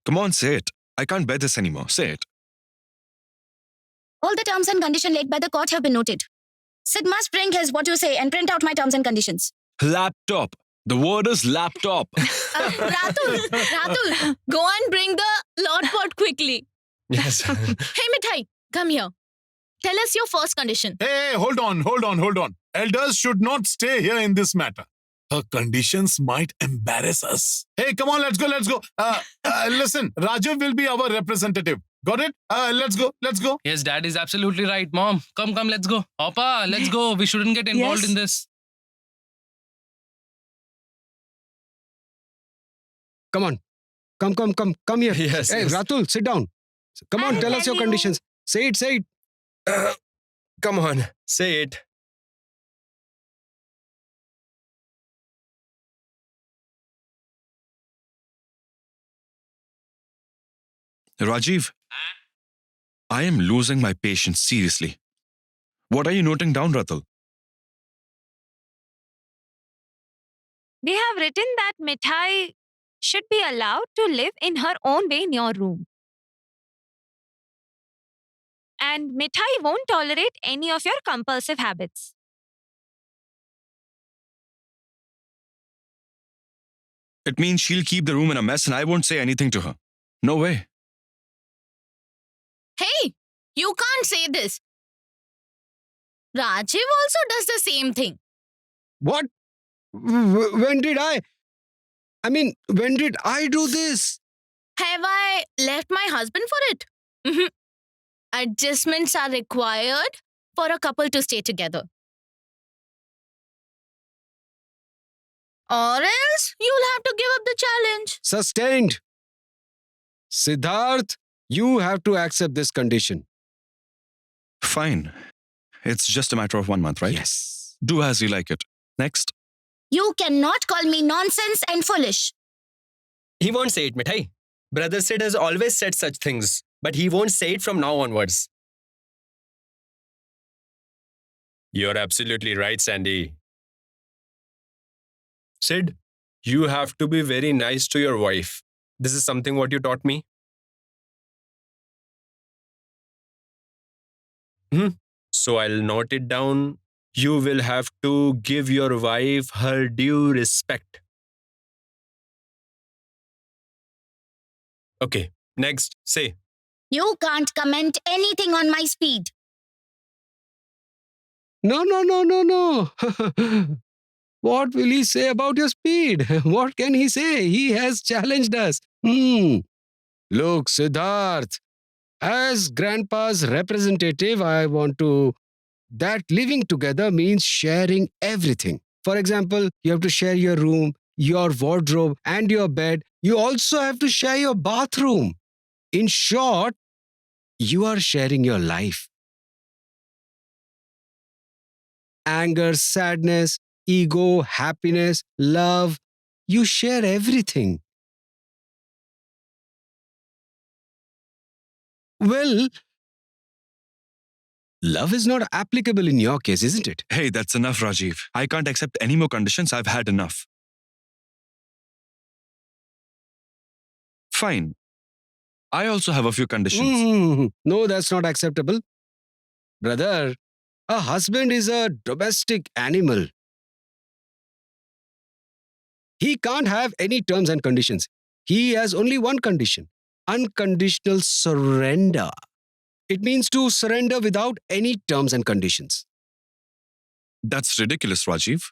Come on, say it. I can't bear this anymore. Say it. All the terms and conditions laid by the court have been noted. Sid must bring his what you say and print out my terms and conditions. Laptop. The word is laptop. Ratul, go and bring the Lord pot quickly. Yes. Hey, Mithai, come here. Tell us your first condition. Hey, hold on. Elders should not stay here in this matter. Her conditions might embarrass us. Hey, come on, let's go. Listen, Rajiv will be our representative. Got it? Let's go. Yes, Dad is absolutely right. Mom, come, let's go. Papa, let's go. We shouldn't get involved Yes. in this. Come on. Come here. Yes, Hey, yes. Ratul, sit down. Come on, I'll tell us your tell you. conditions. Say it. Come on, say it. Rajiv, I am losing my patience, seriously. What are you noting down, Ratul? They have written that Mithai should be allowed to live in her own way in your room. And Mithai won't tolerate any of your compulsive habits. It means she'll keep the room in a mess and I won't say anything to her. No way. Hey, you can't say this. Rajiv also does the same thing. What? When did I do this? Have I left my husband for it? Mhm. Adjustments are required for a couple to stay together. Or else you'll have to give up the challenge. Sustained. Siddharth, you have to accept this condition. Fine. It's just a matter of 1 month, right? Yes. Do as you like it. Next. You cannot call me nonsense and foolish. He won't say it, Mithai. Brother Sid has always said such things, but he won't say it from now onwards. You're absolutely right, Sandy. Sid, you have to be very nice to your wife. This is something what you taught me. So I'll note it down. You will have to give your wife her due respect. Okay, next, say. You can't comment anything on my speed. No. What will he say about your speed? What can he say? He has challenged us. Look, Siddharth, as grandpa's representative, I want to... That living together means sharing everything. For example, you have to share your room, your wardrobe, and your bed. You also have to share your bathroom. In short, you are sharing your life. Anger, sadness, ego, happiness, love. You share everything. Well, love is not applicable in your case, isn't it? Hey, that's enough, Rajiv. I can't accept any more conditions. I've had enough. Fine. I also have a few conditions. No, that's not acceptable. Brother, a husband is a domestic animal. He can't have any terms and conditions. He has only one condition: unconditional surrender. It means to surrender without any terms and conditions. That's ridiculous, Rajiv.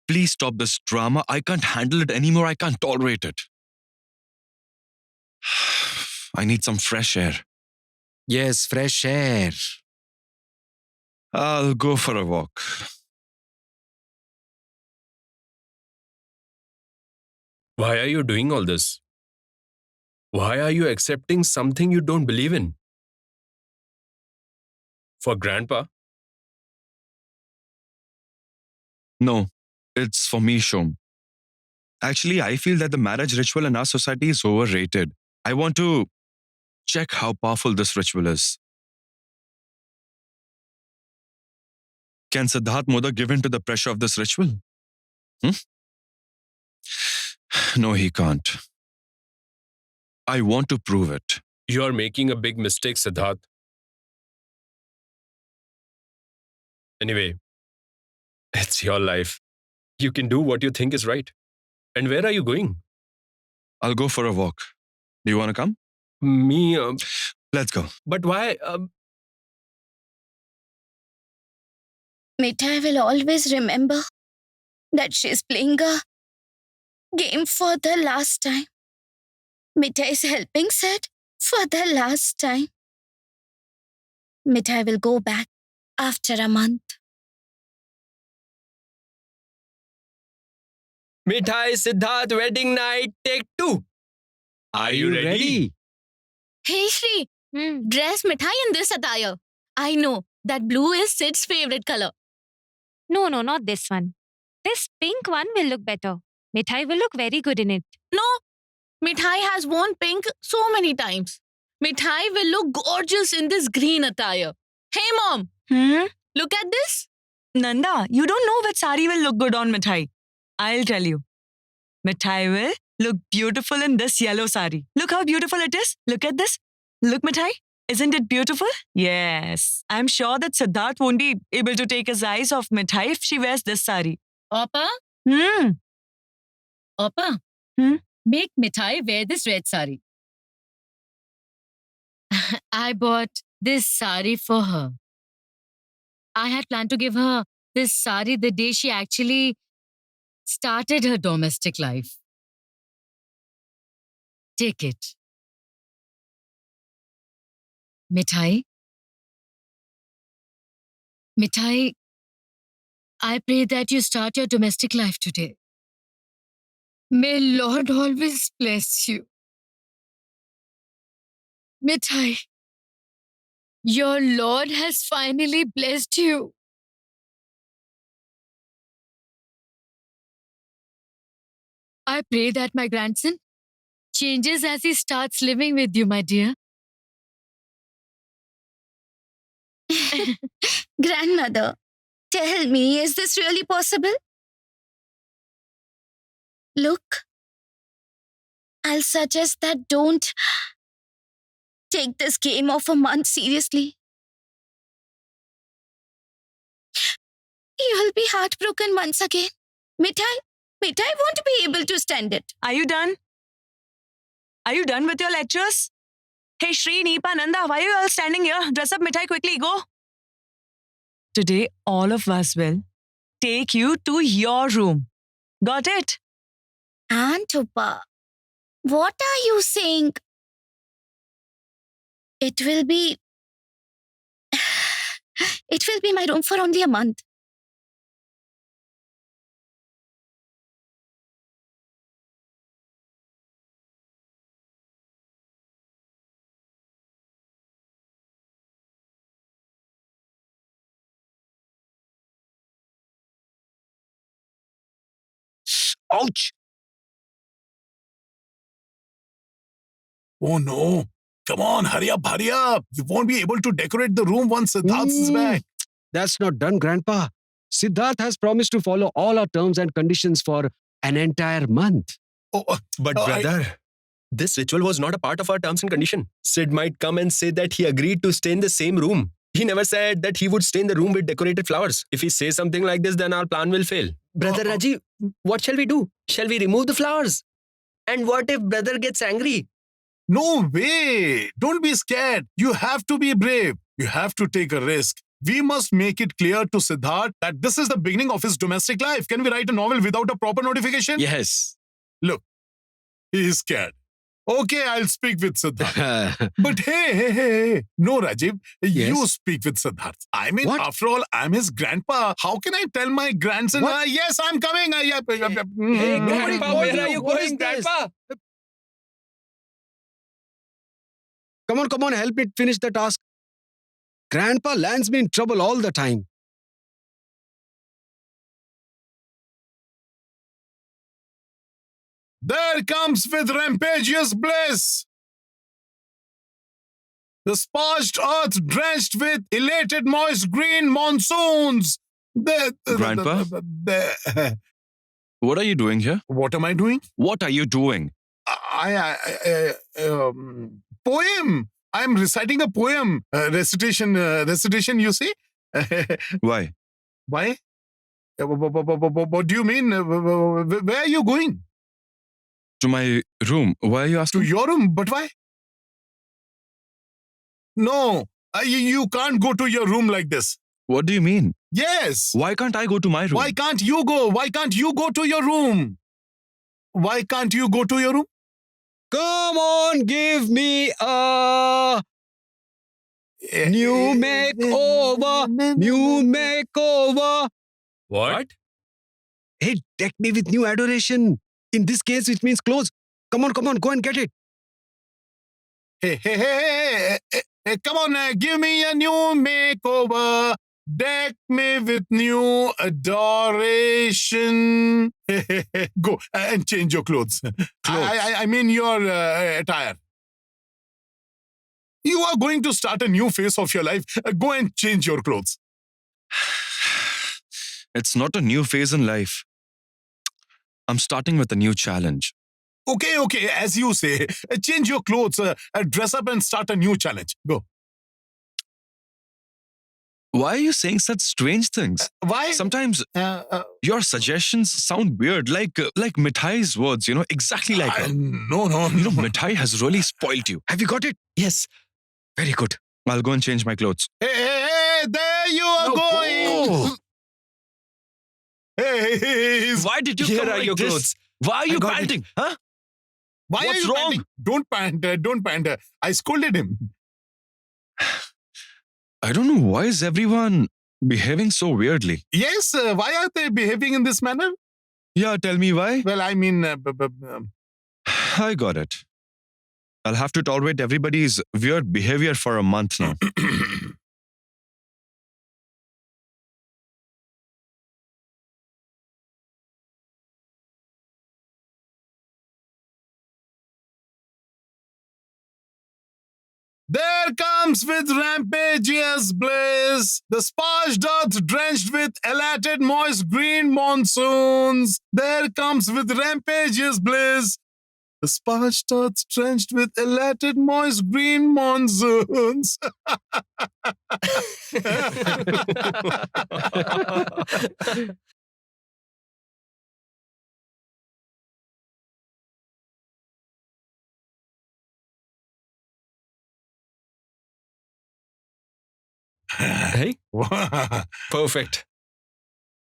Please stop this drama. I can't handle it anymore. I can't tolerate it. I need some fresh air. Yes, fresh air. I'll go for a walk. Why are you doing all this? Why are you accepting something you don't believe in? For Grandpa? No, it's for me, Shom. Actually, I feel that the marriage ritual in our society is overrated. I want to check how powerful this ritual is. Can Siddharth Modak give in to the pressure of this ritual? No, he can't. I want to prove it. You are making a big mistake, Siddharth. Anyway, it's your life. You can do what you think is right. And where are you going? I'll go for a walk. Do you want to come? Me? Let's go. But why? Mithai will always remember that she's playing a game for the last time. Mithai is helping Sid for the last time. Mithai will go back after a month. Mithai Siddharth wedding night, take 2. Are you ready? Hey Shri, Hmm. dress Mithai in this attire. I know that blue is Sid's favorite color. No, not this one. This pink one will look better. Mithai will look very good in it. No, Mithai has worn pink so many times. Mithai will look gorgeous in this green attire. Hey mom, look at this. Nanda, you don't know which sari will look good on Mithai. I'll tell you. Mithai will look beautiful in this yellow sari. Look how beautiful it is. Look at this. Look, Mithai. Isn't it beautiful? Yes. I'm sure that Siddharth won't be able to take his eyes off Mithai if she wears this sari. Appa, Hmm. Appa, Hmm? make Mithai wear this red sari. I bought this sari for her. I had planned to give her this sari the day she actually started her domestic life. Take it. Mithai, I pray that you start your domestic life today. May Lord always bless you. Mithai, your Lord has finally blessed you. I pray that my grandson changes as he starts living with you, my dear. Grandmother, tell me, is this really possible? Look, I'll suggest that don't take this game of a month seriously. You'll be heartbroken once again. Mithai won't be able to stand it. Are you done? Are you done with your lectures? Hey, Shri, Neepa, Nanda, why are you all standing here? Dress up, Mithai, quickly, go. Today, all of us will take you to your room. Got it? Aunt Uppa, what are you saying? It will be my room for only a month. Ouch! Oh no. Come on, hurry up, hurry up. You won't be able to decorate the room once Siddharth is back. That's not done, Grandpa. Siddharth has promised to follow all our terms and conditions for an entire month. Oh, But brother, this ritual was not a part of our terms and condition. Sid might come and say that he agreed to stay in the same room. He never said that he would stay in the room with decorated flowers. If he says something like this, then our plan will fail. Brother Rajiv, what shall we do? Shall we remove the flowers? And what if brother gets angry? no way. Don't be scared. You have to be brave. You have to take a risk. We must make it clear to Siddharth that this is the beginning of his domestic life. Can we write a novel without a proper notification? Yes. He is scared. Okay, I'll speak with Siddharth. But hey. No, Rajiv. You Yes? speak with Siddharth. I mean, What? after all, I'm his grandpa. How can I tell my grandson, What? yes, I'm coming. Hey, Nobody Grandpa, told where you. are you What is going, this? Grandpa? Come on, help me finish the task. Grandpa lands me in trouble all the time. There comes with rampageous bliss. The sparged earth drenched with elated moist green monsoons. Grandpa? What are you doing here? What am I doing? What are you doing? Poem. I am reciting a poem. Recitation, you see? Why? Why? What do you mean? Where are you going? To my room. Why are you To asking? your room? But why? No, you can't go to your room like this. What do you mean? Yes. Why can't I go to my room? Why can't you go? Why can't you go to your room? Why can't you go to your room? Come on, give me a new makeover. New makeover. What? Hey, deck me with new adoration. In this case, which means clothes. Come on, go and get it. Hey, come on, give me a new makeover. Deck me with new adoration. Go and change your clothes. I mean your attire. You are going to start a new phase of your life. Go and change your clothes. It's not a new phase in life. I'm starting with a new challenge. Okay, as you say, change your clothes, dress up and start a new challenge. Go. Why are you saying such strange things? Why? Sometimes your suggestions sound weird, like Mithai's words, exactly like her. No. Mithai has really spoiled you. Have you got it? Yes. Very good. I'll go and change my clothes. Hey, there you are No, going. go. Hey, Why did you Here come are like your this? clothes. Why are you got it. panting? Huh? why What's are you wrong? panting? Don't pant. I scolded him. I don't know why is everyone behaving so weirdly. Yes, why are they behaving in this manner? Yeah, tell me why. Well, I mean, I got it. I'll have to tolerate everybody's weird behavior for a month now. there comes with rampageous bliss, the sparged earth drenched with elated moist green monsoons. There comes with rampageous bliss, the sparged earth drenched with elated moist green monsoons. Hey, perfect.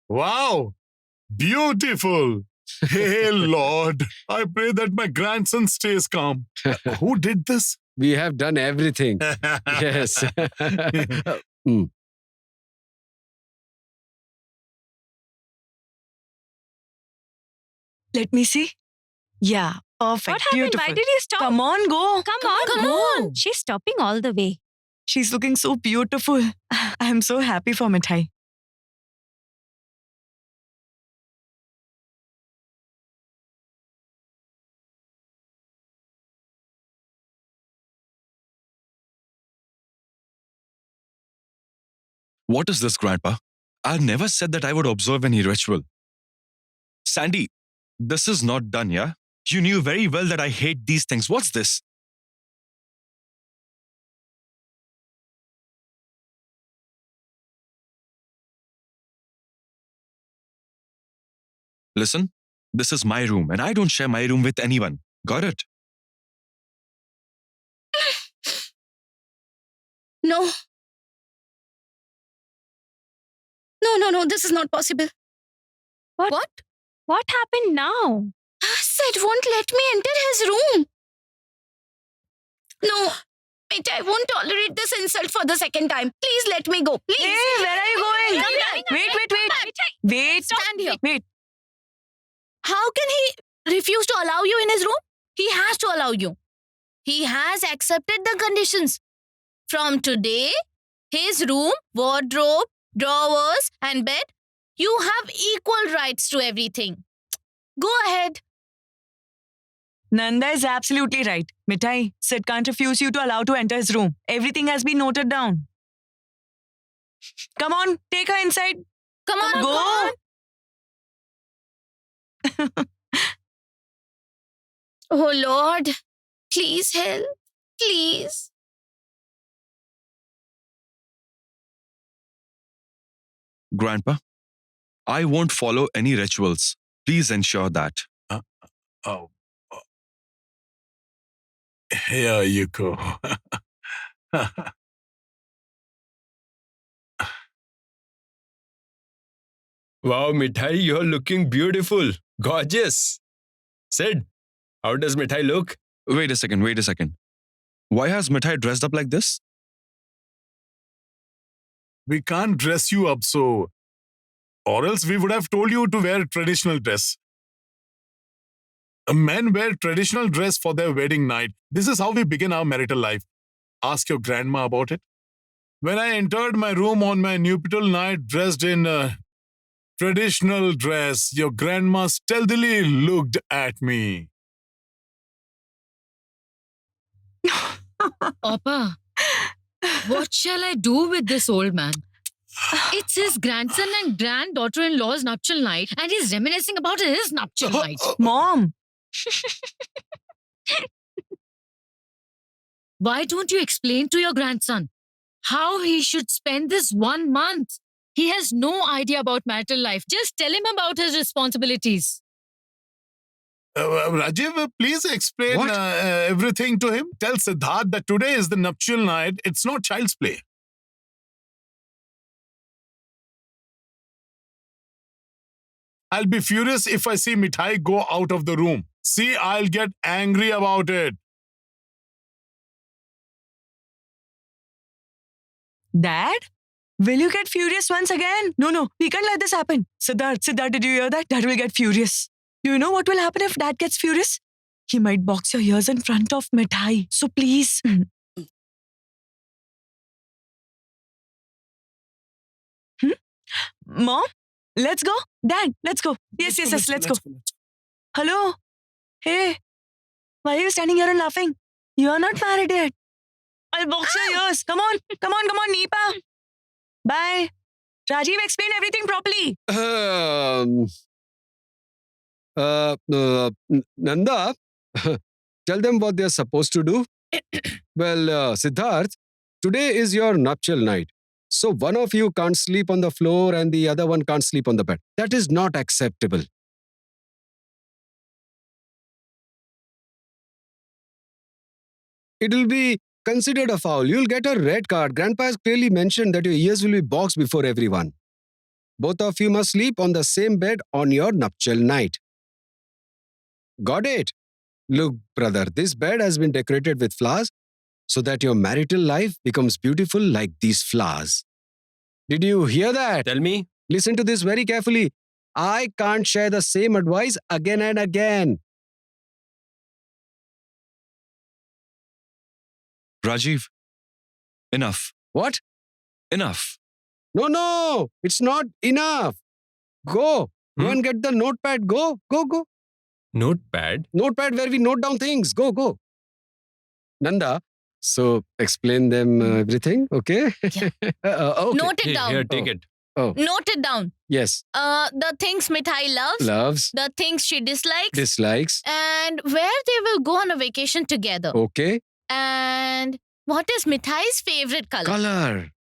Wow, beautiful. Hey, Lord, I pray that my grandson stays calm. Who did this? We have done everything. Yes. Let me see. Yeah, perfect. What happened? Beautiful. Why did you stop? Come on, go. Come on. She's stopping all the way. She's looking so beautiful. I'm so happy for Mithai. What is this, Grandpa? I never said that I would observe any ritual. Sandy, this is not done, yeah? You knew very well that I hate these things. What's this? Listen, this is my room and I don't share my room with anyone. Got it? No. No, this is not possible. What happened now? Sid won't let me enter his room. No, I won't tolerate this insult for the second time. Please let me go. Please. Hey, where are you going? Wait. Wait. Stand here. Wait. How can he refuse to allow you in his room? He has to allow you. He has accepted the conditions. From today, his room, wardrobe, drawers, and bed, you have equal rights to everything. Go ahead. Nanda is absolutely right. Mithai, Sid can't refuse you to allow to enter his room. Everything has been noted down. Come on, take her inside. Come on, Go. Come on. Oh Lord, please help. Please. Grandpa, I won't follow any rituals. Please ensure that. Oh, here you go. Wow, Mithai, you're looking beautiful. Gorgeous. Sid, how does Mithai look? Wait a second. Why has Mithai dressed up like this? We can't dress you up so, or else we would have told you to wear traditional dress. Men wear traditional dress for their wedding night. This is how we begin our marital life. Ask your grandma about it. When I entered my room on my nuptial night dressed in a traditional dress, your grandma stealthily looked at me. Papa, what shall I do with this old man? It's his grandson and granddaughter-in-law's nuptial night, and he's reminiscing about his nuptial night. Mom, Why don't you explain to your grandson how he should spend this 1 month? He has no idea about marital life. Just tell him about his responsibilities. Rajiv, please explain What? everything to him. Tell Siddharth that today is the nuptial night. It's not child's play. I'll be furious if I see Mithai go out of the room. See, I'll get angry about it. Dad? Will you get furious once again? No, we can't let this happen. Siddharth, did you hear that? Dad will get furious. Do you know what will happen if Dad gets furious? He might box your ears in front of Mithai. So please. Mom, let's go. Dad, let's go. Yes, let's go. Hello? Hey, why are you standing here and laughing? You are not married yet. I'll box your ears. Come on, Neepa. Bye. Rajiv, explain everything properly. Nanda, tell them what they're supposed to do. Well, Siddharth, today is your nuptial night. So one of you can't sleep on the floor and the other one can't sleep on the bed. That is not acceptable. It will be considered a foul. You'll get a red card. Grandpa has clearly mentioned that your ears will be boxed before everyone. Both of you must sleep on the same bed on your nuptial night. Got it? Look, brother, this bed has been decorated with flowers so that your marital life becomes beautiful like these flowers. Did you hear that? Tell me. Listen to this very carefully. I can't share the same advice again and again. Rajiv, enough. What? Enough. No, it's not enough. Go and get the notepad. Go. Notepad? Notepad where we note down things. Go. Nanda, so explain them everything, okay? Yeah. Okay. Note it down. Here, take it. Note it down. Yes. The things Mithai loves, Loves, the things she dislikes, dislikes. and where they will go on a vacation together. Okay. And what is Mithai's favorite color? Color.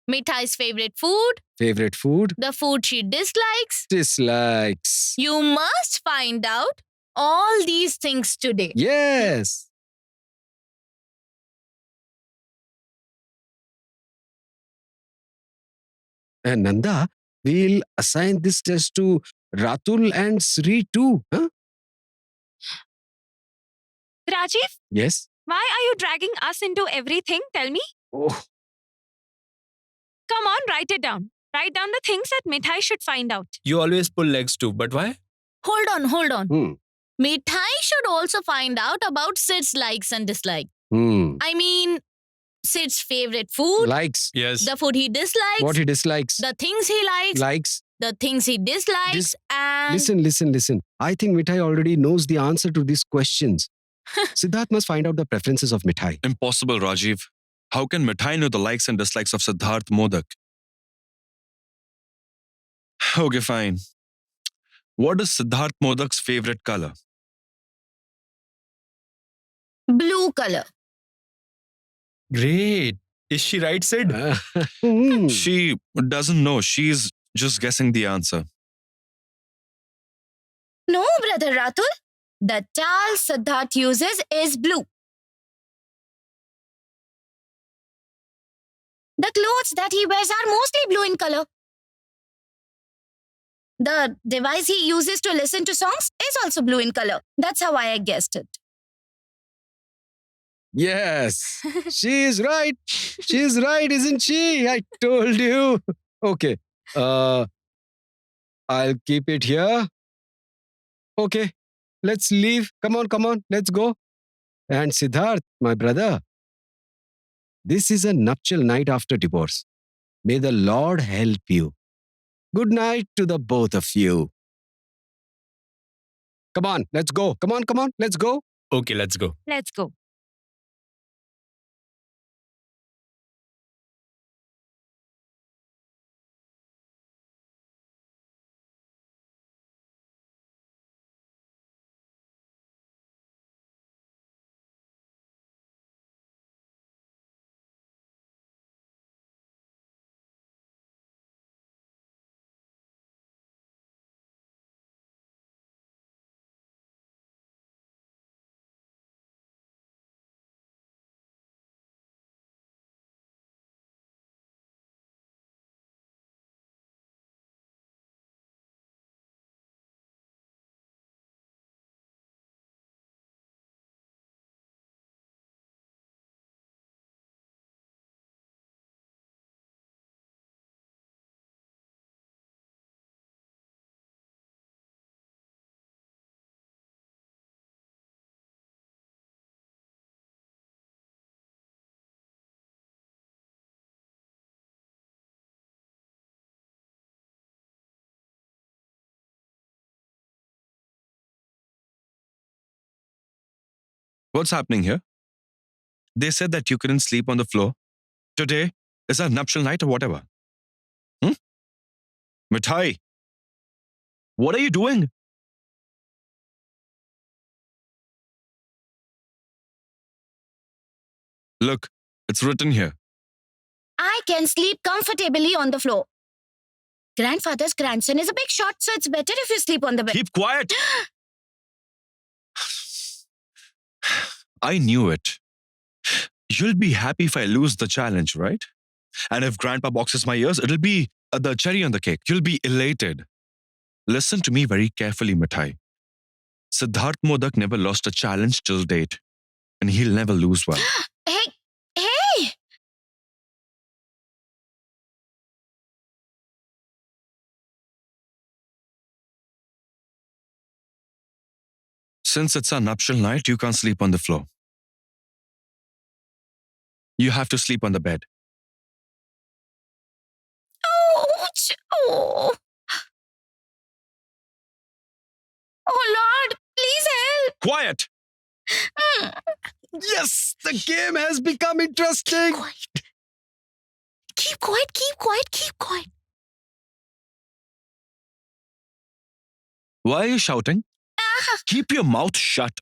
Mithai's favorite food, Favorite food. the food she dislikes. Dislikes. You must find out all these things today. Yes. And Nanda, we'll assign this test to Ratul and Sri too. Huh? Rajiv, Yes. why are you dragging us into everything? Tell me. Oh, Come on, write it down. Write down the things that Mithai should find out. You always pull legs too, but why? Hold on. hmm. Mithai should also find out about Sid's likes and dislikes. Hmm. I mean, Sid's favorite food, Likes. Yes. the food he dislikes, What he dislikes. the things he likes, Likes. the things he dislikes, Dis- and Listen. I think Mithai already knows the answer to these questions. Siddharth must find out the preferences of Mithai. Impossible, Rajiv. How can Mithai know the likes and dislikes of Siddharth Modak? Okay, fine. What is Siddharth Modak's favorite color? Blue color. Great. Is she right, Sid? She doesn't know. She's just guessing the answer. No, brother Ratul. The towel Siddharth uses is blue. The clothes that he wears are mostly blue in color. The device he uses to listen to songs is also blue in color. That's how I guessed it. Yes, she is right. She is right, isn't she? I told you. Okay. I'll keep it here. Okay. Let's leave. Come on. Let's go. And Siddharth, my brother, this is a nuptial night after divorce. May the Lord help you. Good night to the both of you. Come on, let's go. Come on, let's go. Okay, let's go. Let's go. What's happening here? They said that you couldn't sleep on the floor. Today is a nuptial night or whatever. Mithai, what are you doing? Look, it's written here. I can sleep comfortably on the floor. Grandfather's grandson is a big shot, so it's better if you sleep on the bed. Keep quiet. I knew it. You'll be happy if I lose the challenge, right? And if Grandpa boxes my ears, it'll be the cherry on the cake. You'll be elated. Listen to me very carefully, Mithai. Siddharth Modak never lost a challenge till date, and he'll never lose one. Hey! Since it's a nuptial night, you can't sleep on the floor. You have to sleep on the bed. Ouch! Oh. Oh Lord, please help! Quiet! Yes, the game has become interesting. Keep quiet. Why are you shouting? Keep your mouth shut.